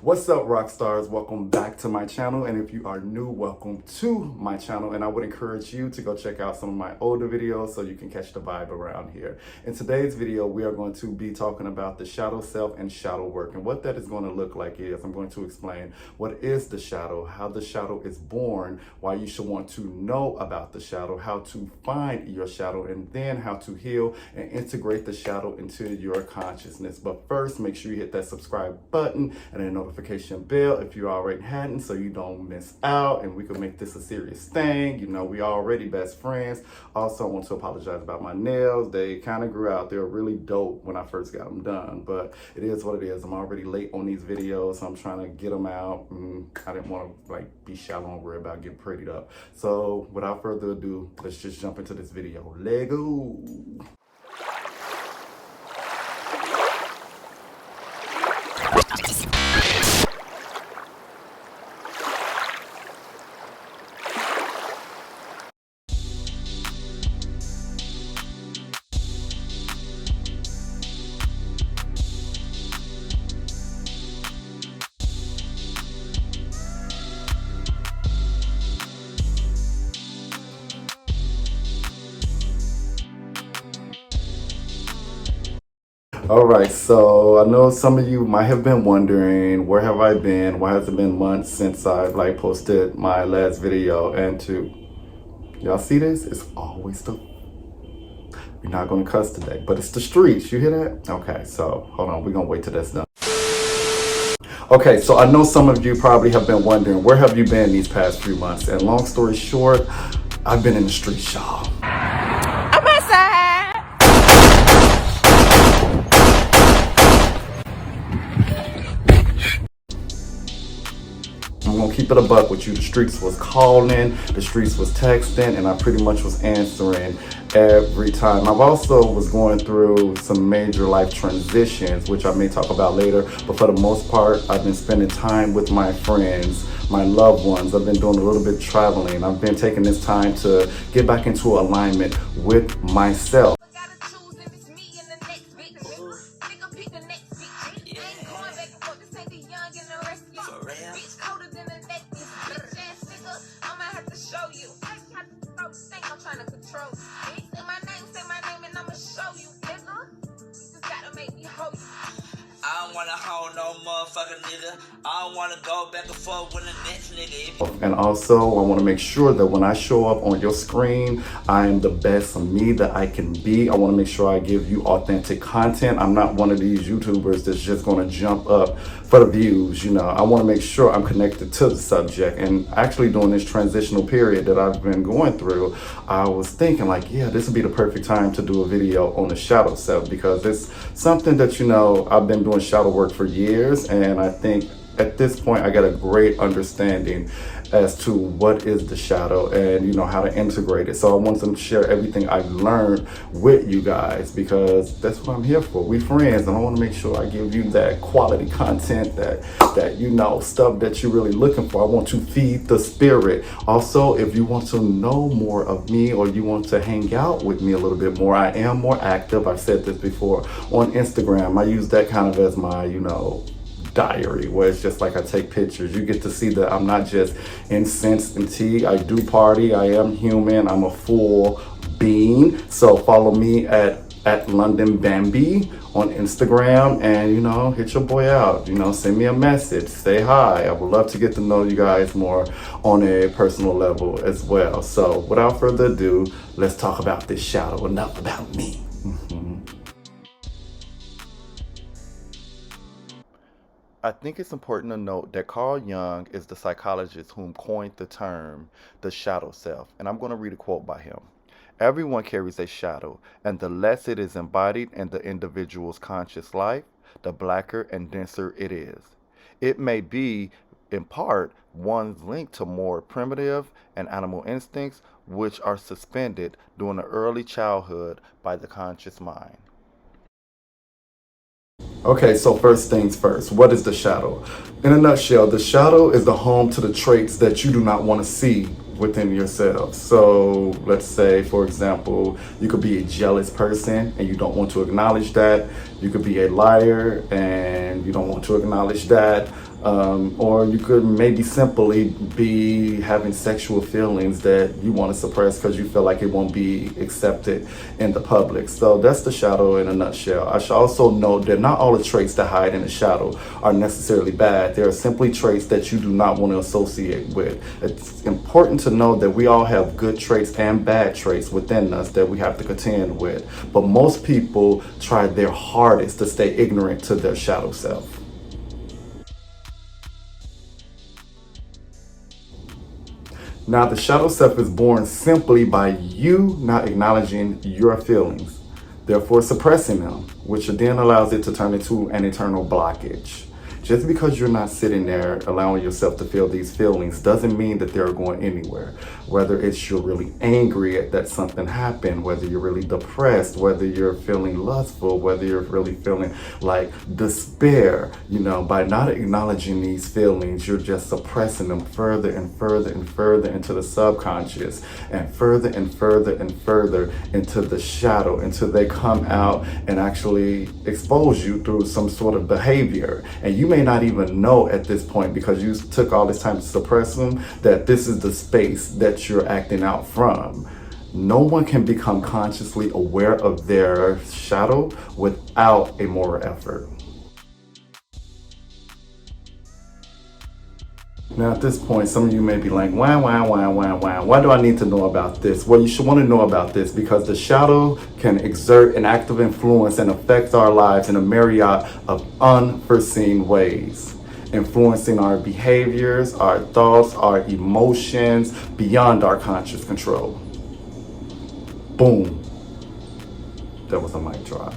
What's up, rock stars? Welcome back to my channel, and if you are new, welcome to my channel. And I would encourage you to go check out some of my older videos so you can catch the vibe around here. In today's video, we are going to be talking about the shadow self and shadow work, and what that is going to look like is I'm going to explain what is the shadow, how the shadow is born, why you should want to know about the shadow, how to find your shadow, and then how to heal and integrate the shadow into your consciousness. But first, make sure you hit that subscribe button and a notification bell if you already hadn't, so you don't miss out and we can make this a serious thing. You know, we already best friends. Also, I want to apologize about my nails. They kind of grew out. They were really dope when I first got them done, but it is what it is. I'm already late on these videos, so I'm trying to get them out. I didn't want to be shallow and worry about getting prettied up. So without further ado, let's just jump into this video. Lego. All right, so I know some of you might have been wondering, where have I been? Why has it been months since I've posted my last video? And y'all see this? It's always we're not gonna cuss today, but it's the streets. You hear that? Okay, so hold on, we're gonna wait till that's done. Okay, so I know some of you probably have been wondering, where have you been these past few months? And long story short, I've been in the streets, y'all. I'm gonna keep it a buck with you. The streets was calling, the streets was texting, and I pretty much was answering every time. I've also was going through some major life transitions, which I may talk about later, but for the most part, I've been spending time with my friends, my loved ones. I've been doing a little bit of traveling. I've been taking this time to get back into alignment with myself. I don't wanna hold no motherfucking nigga. I don't wanna go back and forth with the next nigga. And also, I want to make sure that when I show up on your screen, I am the best me that I can be. I want to make sure I give you authentic content. I'm not one of these YouTubers that's just going to jump up for the views. You know, I want to make sure I'm connected to the subject. And actually, during this transitional period that I've been going through, I was thinking yeah, this would be the perfect time to do a video on the shadow self, because it's something that, I've been doing shadow work for years, and I think at this point I got a great understanding as to what is the shadow and how to integrate it. So I want to share everything I've learned with you guys, because that's what I'm here for. We friends, and I want to make sure I give you that quality content, that stuff that you're really looking for. I want to feed the spirit. Also, if you want to know more of me, or you want to hang out with me a little bit more, I am more active. I've said this before on Instagram. I use that kind of as my diary, where it's just I take pictures. You get to see that I'm not just incensed and tea. I do party. I am human. I'm a full being. So follow me at London Bambi on Instagram, and hit your boy out. Send me a message, say hi. I would love to get to know you guys more on a personal level as well. So without further ado, let's talk about this shadow. Enough about me. I think it's important to note that Carl Jung is the psychologist whom coined the term the shadow self, and I'm going to read a quote by him. Everyone carries a shadow, and the less it is embodied in the individual's conscious life, the blacker and denser it is. It may be, in part, one's link to more primitive and animal instincts, which are suspended during the early childhood by the conscious mind. Okay, so first things first, what is the shadow? In a nutshell, the shadow is the home to the traits that you do not want to see within yourself. So let's say, for example, you could be a jealous person and you don't want to acknowledge that. You could be a liar and you don't want to acknowledge that. Or you could maybe simply be having sexual feelings that you want to suppress because you feel like it won't be accepted in the public. So that's the shadow in a nutshell. I should also note that not all the traits that hide in the shadow are necessarily bad. They are simply traits that you do not want to associate with. It's important to know that we all have good traits and bad traits within us that we have to contend with. But most people try their hardest to stay ignorant to their shadow self. Now, the shadow self is born simply by you not acknowledging your feelings, therefore suppressing them, which then allows it to turn into an internal blockage. Just because you're not sitting there allowing yourself to feel these feelings doesn't mean that they're going anywhere. Whether it's you're really angry at that something happened, whether you're really depressed, whether you're feeling lustful, whether you're really feeling like despair, by not acknowledging these feelings, you're just suppressing them further and further and further into the subconscious and further and further and further into the shadow until they come out and actually expose you through some sort of behavior. And you may not even know at this point, because you took all this time to suppress them, that this is the space that you're acting out from. No one can become consciously aware of their shadow without a moral effort. Now at this point, some of you may be like, why do I need to know about this? Well, you should want to know about this because the shadow can exert an active influence and affect our lives in a myriad of unforeseen ways, influencing our behaviors, our thoughts, our emotions beyond our conscious control. Boom. That was a mic drop.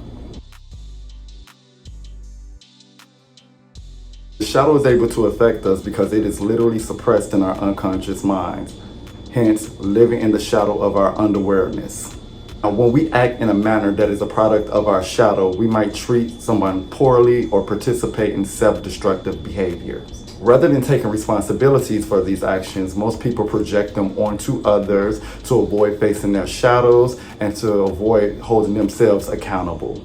The shadow is able to affect us because it is literally suppressed in our unconscious minds, hence living in the shadow of our unawareness. Now, when we act in a manner that is a product of our shadow, we might treat someone poorly or participate in self-destructive behaviors. Rather than taking responsibilities for these actions, most people project them onto others to avoid facing their shadows and to avoid holding themselves accountable.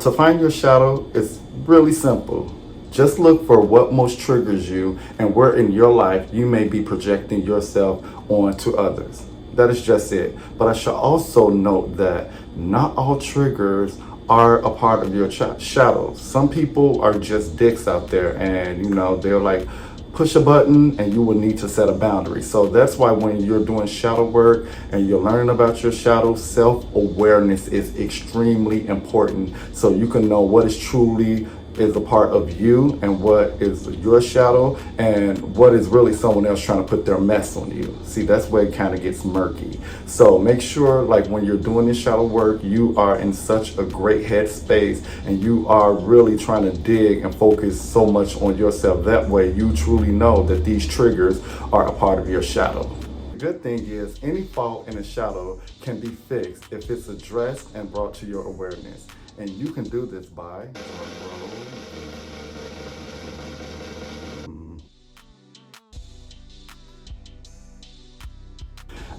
To find your shadow, it's really simple. Just look for what most triggers you and where in your life you may be projecting yourself onto others. That is just it. But I should also note that not all triggers are a part of your shadow. Some people are just dicks out there and, they're like, push a button and you will need to set a boundary. So that's why when you're doing shadow work and you're learning about your shadow, self-awareness is extremely important so you can know what is truly is a part of you and what is your shadow and what is really someone else trying to put their mess on you. See, that's where it kind of gets murky. So make sure like when you're doing this shadow work, you are in such a great headspace and you are really trying to dig and focus so much on yourself. That way you truly know that these triggers are a part of your shadow. The good thing is any fault in the shadow can be fixed if it's addressed and brought to your awareness. And you can do this by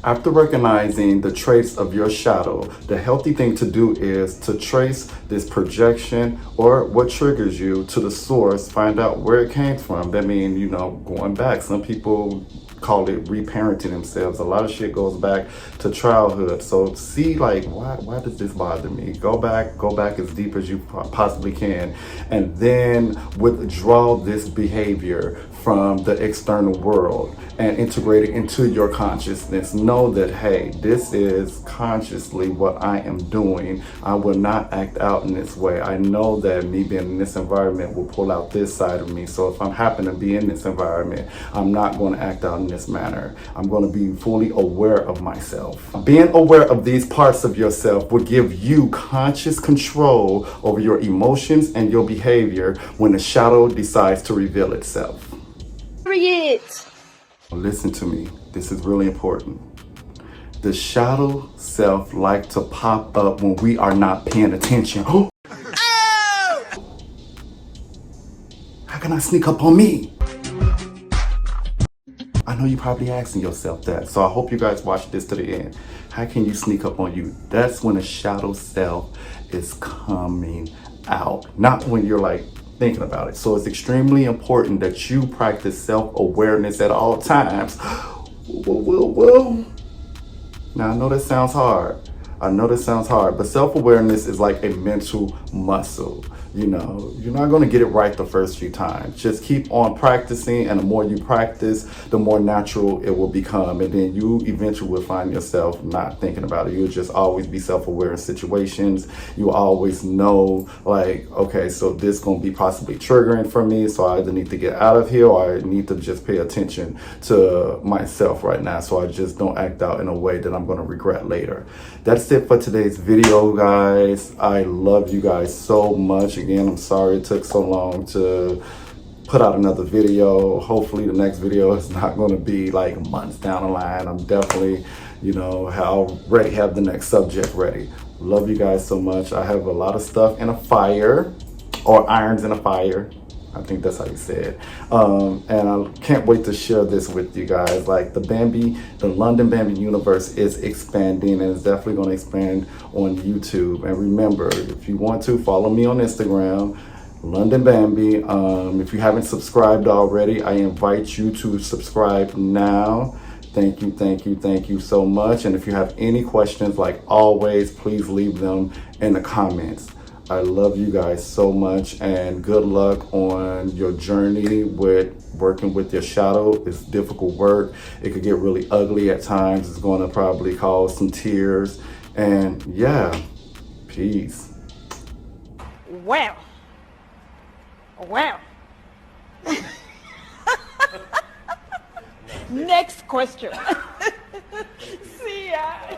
after recognizing the traits of your shadow, the healthy thing to do is to trace this projection or what triggers you to the source, find out where it came from. That means, going back. Some people call it reparenting themselves. A lot of shit goes back to childhood. So see like, why does this bother me? Go back as deep as you possibly can. And then withdraw this behavior from the external world and integrate it into your consciousness. Know that, hey, this is consciously what I am doing. I will not act out in this way. I know that me being in this environment will pull out this side of me. So if I happen to be in this environment, I'm not going to act out in this manner. I'm going to be fully aware of myself. Being aware of these parts of yourself will give you conscious control over your emotions and your behavior when the shadow decides to reveal itself. Period. Listen to me. This is really important. The shadow self likes to pop up when we are not paying attention. Oh! How can I sneak up on me? I know you're probably asking yourself that, so I hope you guys watch this to the end. How can you sneak up on you? That's when a shadow self is coming out, not when you're like thinking about it. So it's extremely important that you practice self-awareness at all times. Well. Now I know that sounds hard. But self-awareness is like a mental muscle. You know, you're not going to get it right the first few times. Just keep on practicing, and the more you practice, the more natural it will become. And then you eventually will find yourself not thinking about it. You'll just always be self-aware in situations. You always know, like, okay, so this going to be possibly triggering for me. So I either need to get out of here, or I need to just pay attention to myself right now, so I just don't act out in a way that I'm going to regret later. That's it for today's video, guys. I love you guys so much. Again, I'm sorry it took so long to put out another video. Hopefully the next video is not going to be like months down the line. I'm definitely, you know, already have the next subject ready. Love you guys so much. I have a lot of stuff in a fire, or irons in a fire. I think that's how you say it. And I can't wait to share this with you guys. Like the London Bambi universe is expanding, and it's definitely going to expand on YouTube. And remember, if you want to, follow me on Instagram, London Bambi. If you haven't subscribed already, I invite you to subscribe now. Thank you so much. And if you have any questions, like always, please leave them in the comments. I love you guys so much, and good luck on your journey with working with your shadow. It's difficult work. It could get really ugly at times. It's going to probably cause some tears. And yeah, peace. Well. Next question. See ya.